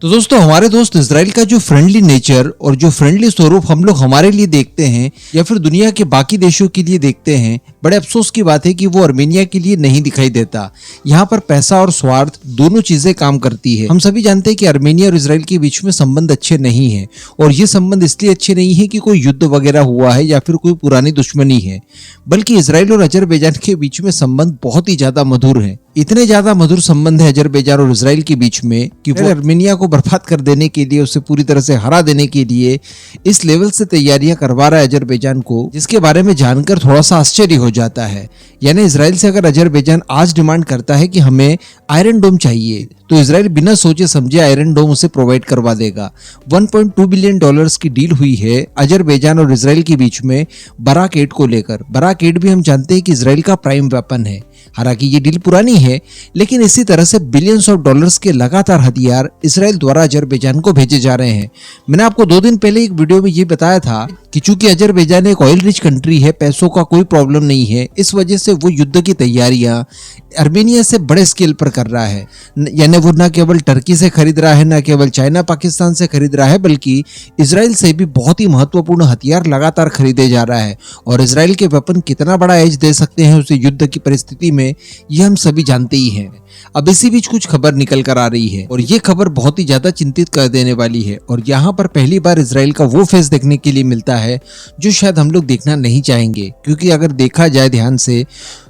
तो दोस्तों हमारे दोस्त इजराइल का जो फ्रेंडली नेचर और जो फ्रेंडली स्वरूप हम लोग हमारे लिए देखते हैं या फिर दुनिया के बाकी देशों के लिए देखते हैं, बड़े अफसोस की बात है कि वो अर्मेनिया के लिए नहीं दिखाई देता। यहाँ पर पैसा और स्वार्थ दोनों चीजें काम करती है। हम सभी जानते हैं कि अर्मेनिया और इजराइल के बीच में संबंध अच्छे नहीं है, और ये संबंध इसलिए अच्छे नहीं है कि कोई युद्ध वगैरह हुआ है या फिर कोई पुरानी दुश्मनी है, बल्कि इजराइल और अजरबैजान के बीच में संबंध बहुत ही ज्यादा मधुर है। इतने ज्यादा मधुर संबंध है अजरबैजान और इजराइल के बीच में कि वो अर्मेनिया को बर्बाद कर देने के लिए, उसे पूरी तरह से हरा देने के लिए इस लेवल से तैयारियां करवा रहा है अजरबैजान को, जिसके बारे में जानकर थोड़ा सा आश्चर्य हो जाता है। यानी इजराइल से अगर अजरबैजान आज डिमांड करता है कि हमें आयरन डोम चाहिए, तो इजराइल बिना सोचे समझे आयरन डोम उसे प्रोवाइड करवा देगा। 1.2 बिलियन डॉलर्स की डील हुई है अजरबैजान और इजराइल के बीच में बराक 8 को लेकर। बराक 8 भी हम जानते हैं कि इजराइल का प्राइम वेपन है। हालांकि ये डील पुरानी है, लेकिन इसी तरह से बिलियंस ऑफ डॉलर्स के लगातार हथियार इजराइल द्वारा अजरबैजान को भेजे जा रहे हैं। मैंने आपको 2 दिन पहले एक वीडियो में ये बताया था कि चूंकि अजरबैजान एक ऑयल रिच कंट्री है, पैसों का कोई प्रॉब्लम नहीं है, इस वजह से वो युद्ध की तैयारियां अर्मेनिया से बड़े स्केल पर कर रहा है। यानी वो न केवल टर्की से खरीद रहा है, न केवल चाइना पाकिस्तान से खरीद रहा है, बल्कि इजराइल से भी बहुत ही महत्वपूर्ण हथियार लगातार खरीदे जा रहा है। और इजराइल के वेपन कितना बड़ा एज दे सकते हैं उसे युद्ध की परिस्थिति में, ये हम सभी जानते ही हैं। अब इसी बीच कुछ खबर निकल कर आ रही है, और ये खबर बहुत ही ज्यादा चिंतित कर देने वाली है। और यहाँ पर पहली बार इजराइल का वो फेस देखने के लिए मिलता है जो शायद हम लोग देखना नहीं चाहेंगे, क्योंकि अगर देखा जाए ध्यान से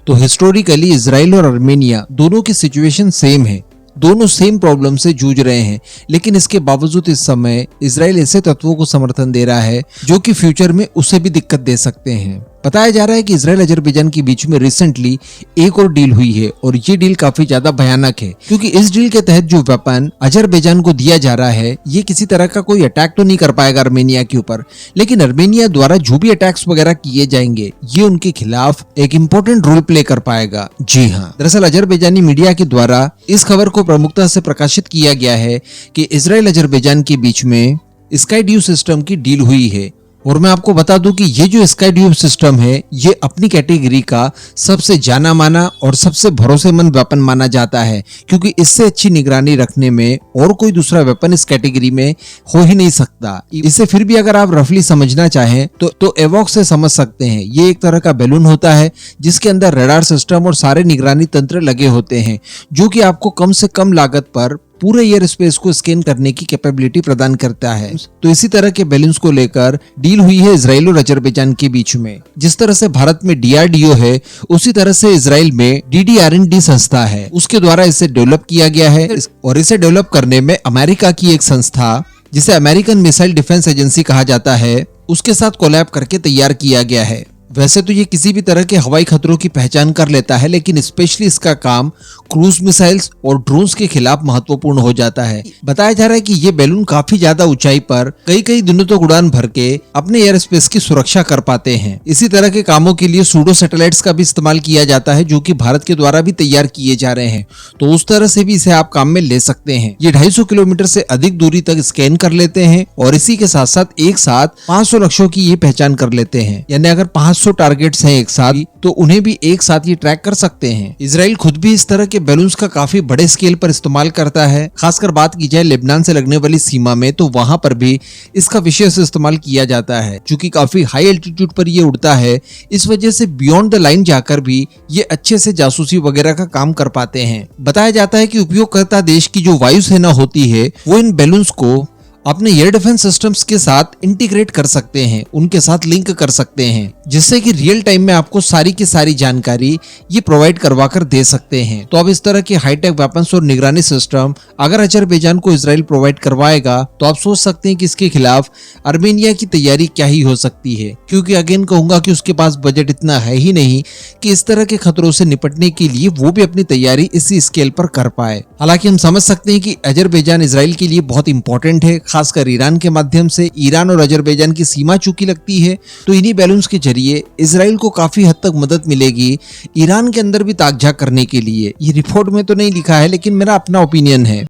तो हिस्टोरिकली इजराइल और अर्मेनिया दोनों की सिचुएशन सेम है, दोनों सेम प्रॉब्लम से जूझ रहे हैं। लेकिन इसके बावजूद इस समय इजराइल ऐसे तत्वों को समर्थन दे रहा है जो कि फ्यूचर में उसे भी दिक्कत दे सकते हैं। बताया जा रहा है कि इजराइल अजरबैजान के बीच में रिसेंटली एक और डील हुई है, और ये डील काफी ज्यादा भयानक है, क्योंकि इस डील के तहत जो वेपन अजरबैजान को दिया जा रहा है, ये किसी तरह का कोई अटैक तो नहीं कर पाएगा अर्मेनिया के ऊपर, लेकिन अर्मेनिया द्वारा जो भी अटैक्स वगैरह किए जाएंगे, ये उनके खिलाफ एक इम्पोर्टेंट रोल प्ले कर पाएगा। जी हाँ, दरअसल अजरबैजानी मीडिया के द्वारा इस खबर को प्रमुखता से प्रकाशित किया गया है कि इजराइल अजरबैजान के बीच में स्काई ड्यू सिस्टम की डील हुई है। और मैं आपको बता दूं कि ये जो स्काई ड्यू सिस्टम है, ये अपनी कैटेगरी का सबसे जाना माना और सबसे भरोसेमंद वेपन माना जाता है, क्योंकि इससे अच्छी निगरानी रखने में और कोई दूसरा वेपन इस कैटेगरी में हो ही नहीं सकता। इसे फिर भी अगर आप रफली समझना चाहें तो एवॉक्स से समझ सकते हैं। ये एक तरह का बैलून होता है जिसके अंदर रडार सिस्टम और सारे निगरानी तंत्र लगे होते हैं, जो कि आपको कम से कम लागत पर पूरे एयर स्पेस को स्कैन करने की कैपेबिलिटी प्रदान करता है। तो इसी तरह के बैलून्स को लेकर डील हुई है इजराइल और अजरबैजान के बीच में। जिस तरह से भारत में DRDO है, उसी तरह से इजराइल में DDR&D संस्था है, उसके द्वारा इसे डेवलप किया गया है। और इसे डेवलप करने में अमेरिका की एक संस्था, जिसे अमेरिकन मिसाइल डिफेंस एजेंसी कहा जाता है, उसके साथ कोलैब करके तैयार किया गया है। वैसे तो ये किसी भी तरह के हवाई खतरों की पहचान कर लेता है, लेकिन स्पेशली इसका काम क्रूज मिसाइल्स और ड्रोन्स के खिलाफ महत्वपूर्ण हो जाता है। बताया जा रहा है कि ये बैलून काफी ज्यादा ऊंचाई पर कई दिनों तक उड़ान भर के अपने एयर स्पेस की सुरक्षा कर पाते हैं। इसी तरह के कामों के लिए सूडो सैटेलाइट्स का भी इस्तेमाल किया जाता है, जो कि भारत के द्वारा भी तैयार किए जा रहे हैं। तो उस तरह से भी इसे आप काम में ले सकते हैं। ये 250 किलोमीटर से अधिक दूरी तक स्कैन कर लेते हैं, और इसी के साथ साथ एक साथ 500 लक्ष्यों की ये पहचान कर लेते हैं। यानी अगर 500 टारगेट्स हैं एक साथ, तो उन्हें भी एक साथ ये ट्रैक कर सकते हैं। इजराइल खुद भी इस तरह के बैलून्स का काफी बड़े स्केल पर इस्तेमाल करता है। खासकर बात की जाए लेबनान से लगने वाली सीमा में, तो वहां पर भी इसका विशेष इस्तेमाल किया जाता है। चूंकि काफी हाई एल्टीट्यूड पर ये उड़ता है, इस वजह से बियॉन्ड द लाइन जाकर भी ये अच्छे से जासूसी वगैरह का काम कर पाते हैं। बताया जाता है कि उपयोगकर्ता देश की जो वायुसेना होती है, वो इन बैलून्स को अपने एयर डिफेंस सिस्टम्स के साथ इंटीग्रेट कर सकते हैं, उनके साथ लिंक कर सकते हैं, जिससे कि रियल टाइम में आपको सारी की सारी जानकारी ये प्रोवाइड करवा कर दे सकते हैं। तो अब इस तरह के हाईटेक वेपन्स और निगरानी सिस्टम अगर अजरबैजान को इजराइल प्रोवाइड करवाएगा, तो आप सोच सकते हैं कि इसके खिलाफ अर्मेनिया की तैयारी क्या ही हो सकती है। क्योंकि अगेन कहूंगा कि उसके पास बजट इतना है ही नहीं कि इस तरह के खतरों से निपटने के लिए वो भी अपनी तैयारी इसी स्केल पर कर पाए। हालांकि हम समझ सकते हैं कि अजरबैजान इजराइल के लिए बहुत इंपॉर्टेंट है, खासकर ईरान के माध्यम से। ईरान और अजरबैजान की सीमा चूंकि लगती है, तो इन्हीं बैलून्स के जरिए इजराइल को काफी हद तक मदद मिलेगी ईरान के अंदर भी ताक झाक करने के लिए। ये रिपोर्ट में तो नहीं लिखा है, लेकिन मेरा अपना ओपिनियन है।